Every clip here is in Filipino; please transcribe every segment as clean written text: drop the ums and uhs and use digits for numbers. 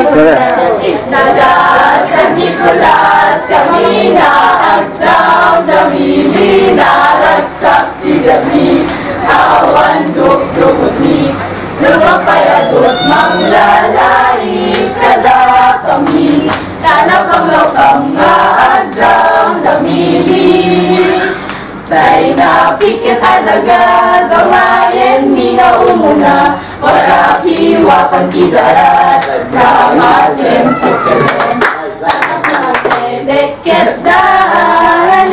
Naga San Nicolas kami na agdaw damili naragsak tigami awan duk-dukot ni lumapayadot manglalais kada kami tanapanglaw kang nga agdaw damili tay napikit adaga gawayen mi na umuna para piwa pagkidarat ramasem pukelen deket danalai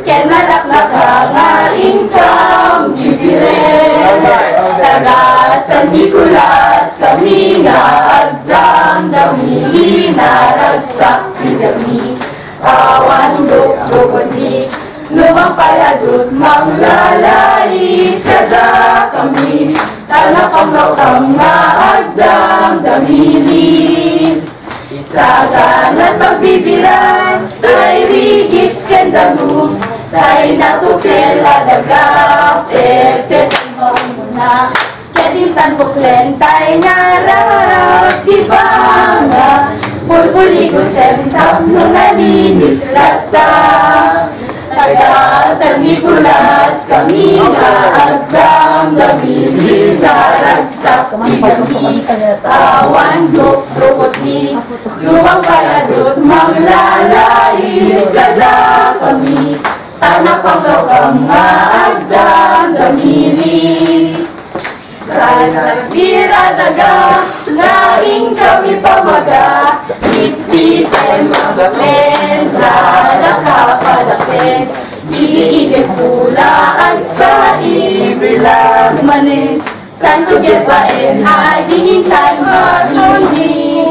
ken nalaklaka nga income gibiren taga San Nicolas kami nga agdam damili naragsak tigami awan duk-dukot ni lumampayadot manglalais kada kami tanapanglaw kang nga agdam damili isagan at pagbibiran ay rigis kendamu tay natukel adaga pepetin mo muna kedintan buklen tay narap di banga pulpuli ko sentap no nalinis lata taga San Nicolas kami nga agdam damili naragsak tigami awan duk-dukot ni lumang paladot manglalais kada kami tanapanglaw kang nga agdam damili sa nagpiradaga naing kami pamaga iti-tay maglen nalakapadakten iigil pulaan sa ibilang manin santo gepaen ay dihintan mamili